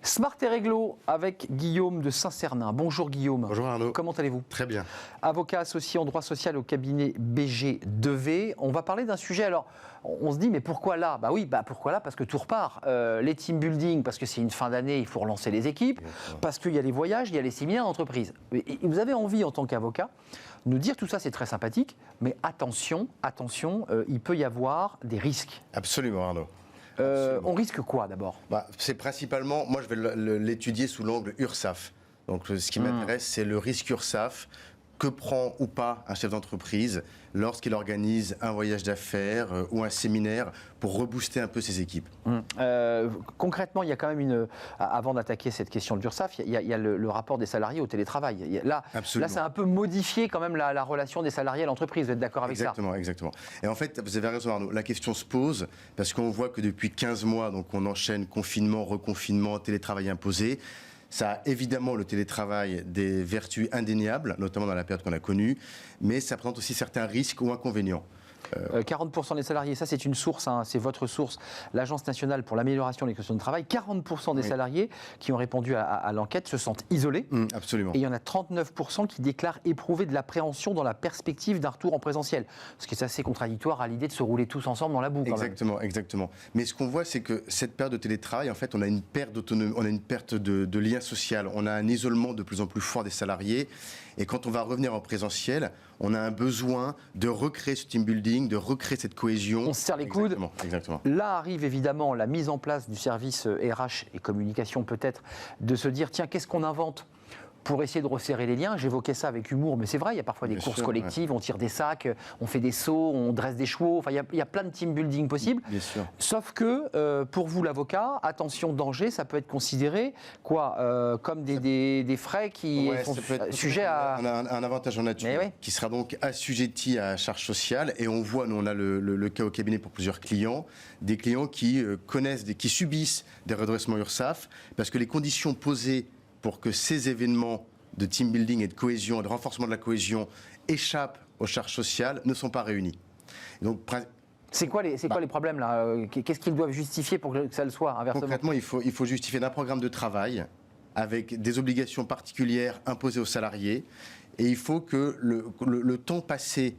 Smart et Réglo avec Guillaume de Saint-Cernin. Bonjour Guillaume. Bonjour Arnaud. Comment allez-vous? Très bien. Avocat associé en droit social au cabinet BG2V. On va parler d'un sujet, alors on se dit mais pourquoi là? Pourquoi là? Parce que tout repart. Les team building, parce que c'est une fin d'année, il faut relancer les équipes, parce qu'il y a les voyages, il y a les séminaires d'entreprise. Et vous avez envie en tant qu'avocat nous dire tout ça, c'est très sympathique, mais attention, il peut y avoir des risques. Absolument Arnaud. On risque quoi d'abord? C'est principalement, moi je vais l'étudier sous l'angle URSSAF. Donc ce qui m'intéresse, c'est le risque URSSAF. Que prend ou pas un chef d'entreprise lorsqu'il organise un voyage d'affaires ou un séminaire pour rebooster un peu ses équipes? Concrètement, il y a quand même avant d'attaquer cette question de l'URSSAF, il y a le rapport des salariés au télétravail. Là, c'est un peu modifié quand même la relation des salariés à l'entreprise. Vous êtes d'accord avec ça? Exactement. Et en fait, vous avez raison Arnaud, la question se pose parce qu'on voit que depuis 15 mois, donc on enchaîne confinement, reconfinement, télétravail imposé. Ça a évidemment, le télétravail, des vertus indéniables, notamment dans la période qu'on a connue, mais ça présente aussi certains risques ou inconvénients. 40% des salariés, ça c'est une source, c'est votre source, l'Agence nationale pour l'amélioration des conditions de travail, 40% des salariés qui ont répondu à l'enquête se sentent isolés. Absolument. Et il y en a 39% qui déclarent éprouver de l'appréhension dans la perspective d'un retour en présentiel. Ce qui est assez contradictoire à l'idée de se rouler tous ensemble dans la boue. Exactement. Mais ce qu'on voit, c'est que cette période de télétravail, en fait, on a une perte d'autonomie, on a une perte de lien social, on a un isolement de plus en plus fort des salariés. Et quand on va revenir en présentiel, on a un besoin de recréer ce team building, de recréer cette cohésion. On se serre les coudes. Exactement. Là arrive évidemment la mise en place du service RH et communication peut-être, de se dire tiens, qu'est-ce qu'on invente pour essayer de resserrer les liens? J'évoquais ça avec humour, mais c'est vrai, il y a parfois des courses collectives, on tire des sacs, on fait des sauts, on dresse des chevaux, enfin il y a plein de team building possibles. Bien sûr. Sauf que pour vous l'avocat, attention danger, ça peut être considéré comme des frais qui sont sujets à... On a un avantage en nature qui sera donc assujetti à charge sociale, et on voit, nous on a le cas au cabinet pour plusieurs clients, des clients qui qui subissent des redressements URSSAF parce que les conditions posées pour que ces événements de team building et de cohésion, de renforcement de la cohésion échappent aux charges sociales ne sont pas réunies. Donc, c'est quoi les problèmes là? Qu'est-ce qu'ils doivent justifier pour que ça le soit inversement? Concrètement, il faut justifier d'un programme de travail avec des obligations particulières imposées aux salariés, et il faut que le temps passé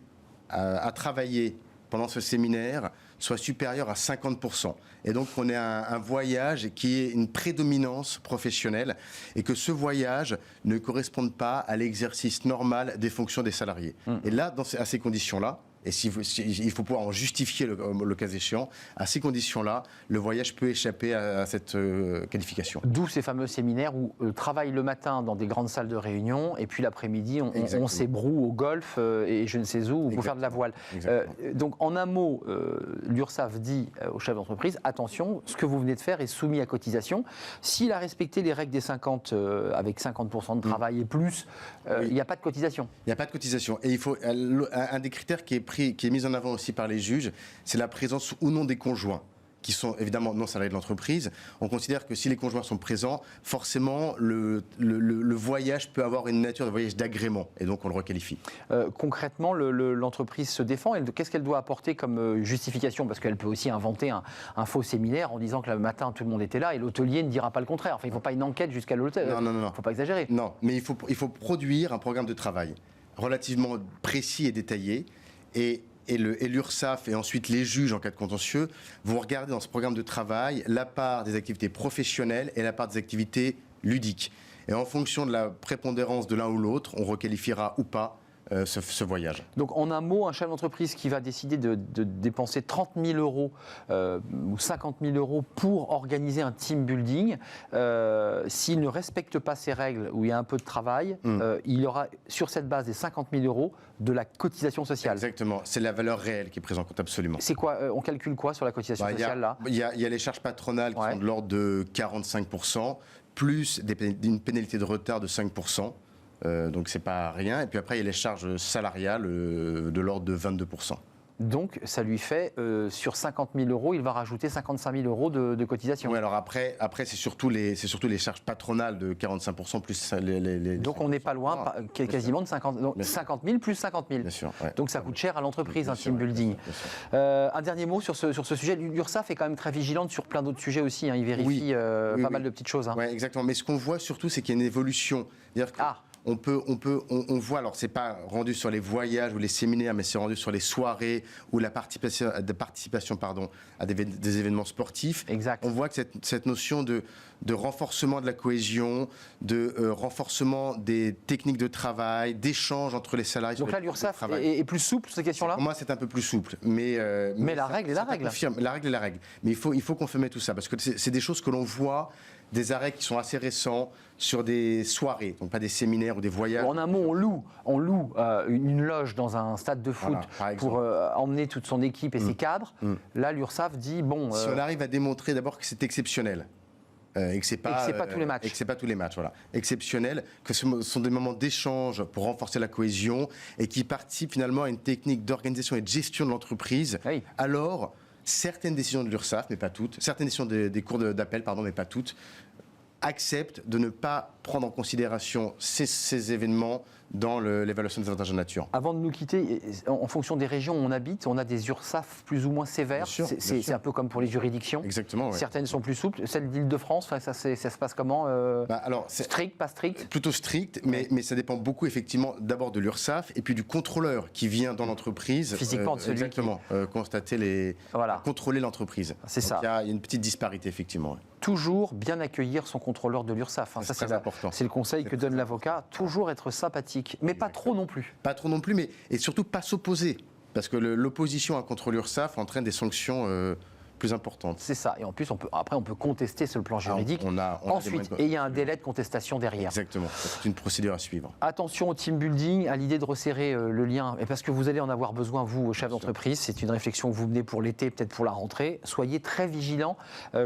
à travailler pendant ce séminaire soit supérieur à 50%. Et donc on ait un voyage qui ait une prédominance professionnelle, et que ce voyage ne corresponde pas à l'exercice normal des fonctions des salariés. Et là, à ces conditions-là, et il faut pouvoir en justifier le cas échéant, à ces conditions-là, le voyage peut échapper à cette qualification. D'où ces fameux séminaires où travaille le matin dans des grandes salles de réunion, et puis l'après-midi, on s'ébroue au golf et je ne sais où pour faire de la voile. Donc en un mot, l'URSSAF dit aux chefs d'entreprise, attention, ce que vous venez de faire est soumis à cotisation. S'il a respecté les règles des 50, avec 50% de travail et plus, il n'y a pas de cotisation. Il n'y a pas de cotisation. Et il faut un des critères qui est mis en avant aussi par les juges, c'est la présence ou non des conjoints, qui sont évidemment non salariés de l'entreprise. On considère que si les conjoints sont présents, forcément le voyage peut avoir une nature de voyage d'agrément, et donc on le requalifie. Concrètement, l'entreprise se défend. Qu'est-ce qu'elle doit apporter comme justification? Parce qu'elle peut aussi inventer un faux séminaire en disant que le matin tout le monde était là et l'hôtelier ne dira pas le contraire. Enfin, il ne faut pas une enquête jusqu'à l'hôtel. Non. Il ne faut pas exagérer. Non, mais il faut produire un programme de travail relativement précis et détaillé, et l'URSSAF et ensuite les juges en cas de contentieux vont regarder dans ce programme de travail la part des activités professionnelles et la part des activités ludiques. Et en fonction de la prépondérance de l'un ou l'autre, on requalifiera ou pas ce voyage. Donc en un mot, un chef d'entreprise qui va décider de dépenser 30 000 euros ou 50 000 euros pour organiser un team building, s'il ne respecte pas ces règles où il y a un peu de travail, il aura sur cette base des 50 000 euros de la cotisation sociale. Exactement, c'est la valeur réelle qui est prise en compte, absolument. C'est quoi, on calcule quoi sur la cotisation sociale là? Il y a les charges patronales qui sont de l'ordre de 45%, plus une pénalité de retard de 5%. Donc c'est pas rien. Et puis après il y a les charges salariales de l'ordre de 22%. Donc, ça lui fait, sur 50 000 euros, il va rajouter 55 000 euros de cotisation. Oui, alors après c'est surtout les charges patronales de 45% plus les donc, on n'est pas loin, quasiment de 50 000 plus 50 000. Bien sûr, ouais. Donc, ça coûte cher à l'entreprise, un team sûr, building. bien sûr. Un dernier mot sur ce sujet. L'URSSAF est quand même très vigilante sur plein d'autres sujets aussi. Hein. Il vérifie pas mal de petites choses. Hein. Oui, exactement. Mais ce qu'on voit surtout, c'est qu'il y a une évolution. C'est-à-dire que on voit, alors c'est pas rendu sur les voyages ou les séminaires, mais c'est rendu sur les soirées ou la participation à des événements sportifs. Exact. On voit que cette notion de renforcement de la cohésion, de renforcement des techniques de travail, d'échange entre les salariés. Donc là, l'URSSAF est plus souple sur ces questions-là ? Pour moi, c'est un peu plus souple. Mais la règle est la règle. La règle est la règle. Mais il faut confirmer tout ça, parce que c'est des choses que l'on voit, des arrêts qui sont assez récents sur des soirées, donc pas des séminaires ou des voyages. En un mot, on loue une loge dans un stade de foot pour emmener toute son équipe et ses cadres. Là, l'URSSAF dit bon. Si on arrive à démontrer d'abord que c'est exceptionnel. Et que c'est pas tous les matchs. Et que c'est pas tous les matchs, voilà. Exceptionnel, que ce sont des moments d'échange pour renforcer la cohésion et qui participent finalement à une technique d'organisation et de gestion de l'entreprise. Oui. Alors, certaines décisions de l'URSSAF, mais pas toutes, certaines décisions des cours d'appel, mais pas toutes, acceptent de ne pas prendre en considération ces événements dans l'évaluation des avantages de nature. Avant de nous quitter, en fonction des régions où on habite, on a des URSSAF plus ou moins sévères. C'est un peu comme pour les juridictions. Exactement. Ouais. Certaines sont plus souples. Celle d'Île-de-France, ça se passe comment strict, pas strict ? Plutôt strict, mais ça dépend beaucoup effectivement d'abord de l'URSSAF et puis du contrôleur qui vient dans l'entreprise. Physiquement de celui contrôler l'entreprise. C'est ça. Il y a une petite disparité effectivement. Ouais. Toujours bien accueillir son contrôleur de l'URSSAF. Ça, c'est important. C'est le conseil que donne l'avocat. Toujours être sympathique, mais pas trop non plus. Pas trop non plus, mais et surtout pas s'opposer. Parce que l'opposition à un contrôle URSSAF entraîne des sanctions plus importantes. C'est ça. Et en plus, on peut contester sur le plan juridique. Ensuite, il y a un délai de contestation derrière. Exactement. C'est une procédure à suivre. Attention au team building, à l'idée de resserrer le lien. Et parce que vous allez en avoir besoin, vous, chef d'entreprise. C'est une réflexion que vous menez pour l'été, peut-être pour la rentrée. Soyez très vigilants.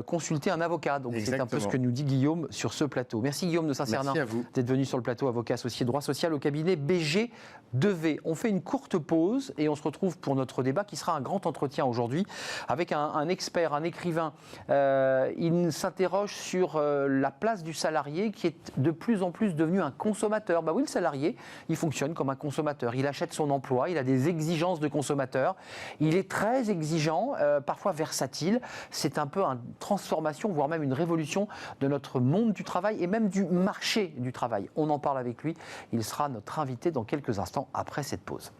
Consultez un avocat. Donc, c'est un peu ce que nous dit Guillaume sur ce plateau. Merci Guillaume de Saint-Cernin d'être venu sur le plateau, avocat associé droit social au cabinet BG2V. On fait une courte pause et on se retrouve pour notre débat qui sera un grand entretien aujourd'hui avec un expert, un écrivain. Il s'interroge sur la place du salarié qui est de plus en plus devenu un consommateur. Bah oui, le salarié, il fonctionne comme un consommateur. Il achète son emploi, il a des exigences de consommateur. Il est très exigeant, parfois versatile. C'est un peu une transformation, voire même une révolution de notre monde du travail et même du marché du travail. On en parle avec lui. Il sera notre invité dans quelques instants après cette pause.